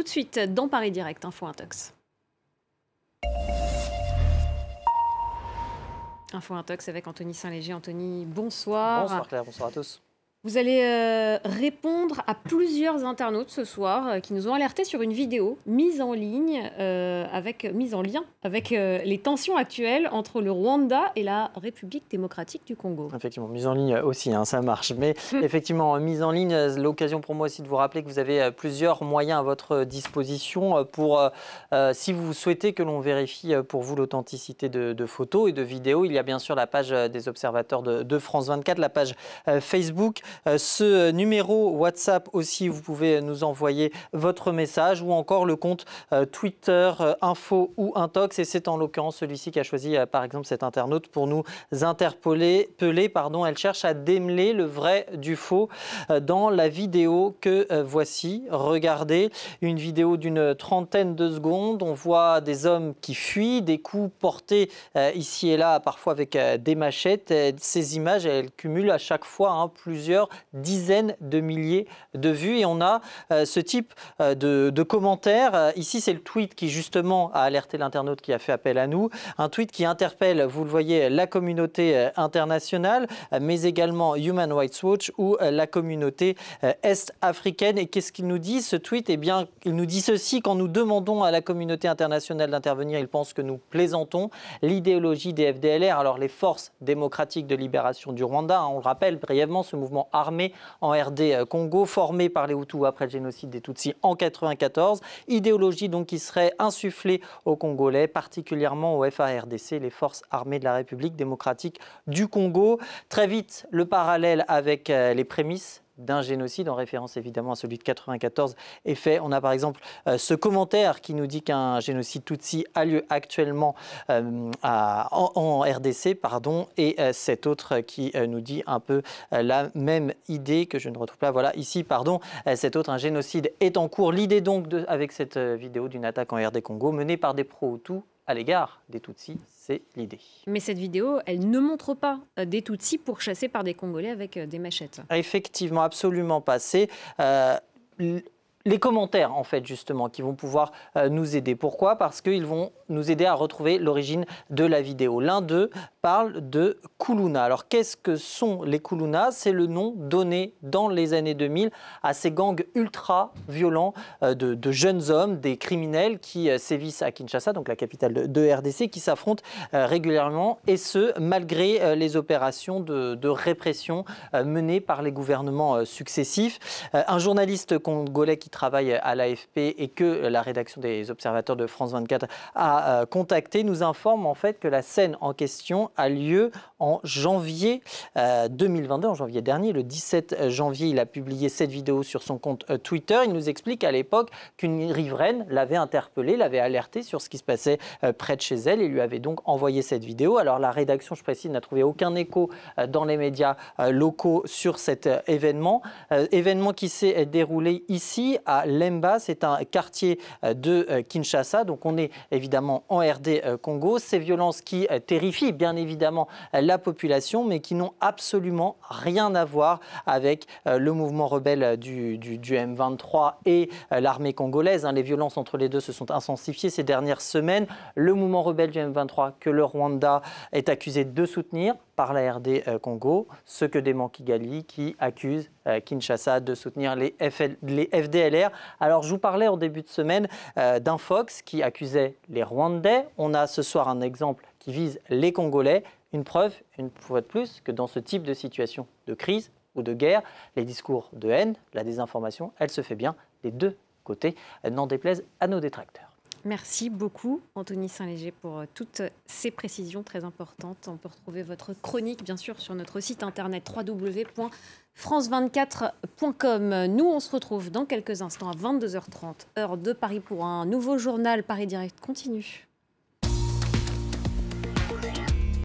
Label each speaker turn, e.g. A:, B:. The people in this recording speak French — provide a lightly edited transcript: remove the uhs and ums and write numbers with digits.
A: tout de suite dans Paris Direct, Info Intox. Info Intox avec Anthony Saint-Léger. Anthony, bonsoir.
B: Bonsoir Claire, bonsoir à tous.
A: Vous allez répondre à plusieurs internautes ce soir qui nous ont alertés sur une vidéo mise en lien avec les tensions actuelles entre le Rwanda et la République démocratique du Congo.
B: Effectivement, mise en ligne aussi, ça marche. Mais effectivement, mise en ligne, l'occasion pour moi aussi de vous rappeler que vous avez plusieurs moyens à votre disposition pour, si vous souhaitez que l'on vérifie pour vous l'authenticité de photos et de vidéos. Il y a bien sûr la page des observateurs de France 24, la page Facebook. Ce numéro WhatsApp aussi, vous pouvez nous envoyer votre message ou encore le compte Twitter Info ou Intox. Et c'est en l'occurrence celui-ci qui a choisi par exemple cet internaute pour nous interpeller. Elle cherche à démêler le vrai du faux dans la vidéo que voici. Regardez, une vidéo d'une trentaine de secondes. On voit des hommes qui fuient, des coups portés ici et là, parfois avec des machettes. Ces images, elles cumulent à chaque fois plusieurs dizaines de milliers de vues et on a ce type de commentaires. Ici, c'est le tweet qui justement a alerté l'internaute qui a fait appel à nous. Un tweet qui interpelle, vous le voyez, la communauté internationale, mais également Human Rights Watch ou la communauté est-africaine. Et qu'est-ce qu'il nous dit, ce tweet? Eh bien, il nous dit ceci: quand nous demandons à la communauté internationale d'intervenir, ils pensent que nous plaisantons. L'idéologie des FDLR, alors les forces démocratiques de libération du Rwanda, on le rappelle brièvement, ce mouvement armé en RD Congo, formé par les Hutus après le génocide des Tutsis en 1994. Idéologie donc qui serait insufflée aux Congolais, particulièrement au FARDC, les forces armées de la République démocratique du Congo. Très vite, le parallèle avec les prémices d'un génocide, en référence évidemment à celui de 1994, est fait. On a par exemple ce commentaire qui nous dit qu'un génocide Tutsi a lieu actuellement en RDC, et cet autre qui nous dit un peu la même idée que je ne retrouve pas. Voilà, ici, cet autre, un génocide est en cours. L'idée donc, avec cette vidéo d'une attaque en RD Congo menée par des pro-Hutus à l'égard des Tutsis, c'est l'idée.
A: Mais cette vidéo, elle ne montre pas des Tutsis pourchassés par des Congolais avec des machettes.
B: Effectivement, absolument pas. C'est les commentaires, en fait, justement, qui vont pouvoir nous aider. Pourquoi? Parce qu'ils vont nous aider à retrouver l'origine de la vidéo. L'un d'eux parle de Kuluna. Alors, qu'est-ce que sont les Kuluna? C'est le nom donné dans les années 2000 à ces gangs ultra-violents de jeunes hommes, des criminels qui sévissent à Kinshasa, donc la capitale de RDC, qui s'affrontent régulièrement, et ce, malgré les opérations de répression menées par les gouvernements successifs. Un journaliste congolais qui travaille à l'AFP et que la rédaction des Observateurs de France 24 a contacté nous informe en fait que la scène en question a lieu en janvier 2022, en janvier dernier. Le 17 janvier, il a publié cette vidéo sur son compte Twitter. Il nous explique à l'époque qu'une riveraine l'avait interpellé, l'avait alerté sur ce qui se passait près de chez elle et lui avait donc envoyé cette vidéo. Alors la rédaction, je précise, n'a trouvé aucun écho dans les médias locaux sur cet événement. Événement qui s'est déroulé ici à Lemba, c'est un quartier de Kinshasa, donc on est évidemment en RD Congo. Ces violences qui terrifient bien évidemment la population, mais qui n'ont absolument rien à voir avec le mouvement rebelle du M23 et l'armée congolaise. Les violences entre les deux se sont intensifiées ces dernières semaines. Le mouvement rebelle du M23 que le Rwanda est accusé de soutenir par la RD Congo, ce que dément Kigali qui accuse Kinshasa de soutenir les FDLR. Alors je vous parlais en début de semaine d'un Fox qui accusait les Rwandais. On a ce soir un exemple qui vise les Congolais. Une preuve, une fois de plus, que dans ce type de situation de crise ou de guerre, les discours de haine, la désinformation, elle se fait bien des deux côtés, n'en déplaise à nos détracteurs.
A: Merci beaucoup, Anthony Saint-Léger, pour toutes ces précisions très importantes. On peut retrouver votre chronique, bien sûr, sur notre site internet www.france24.com. Nous, on se retrouve dans quelques instants à 22h30, heure de Paris, pour un nouveau journal Paris Direct continue.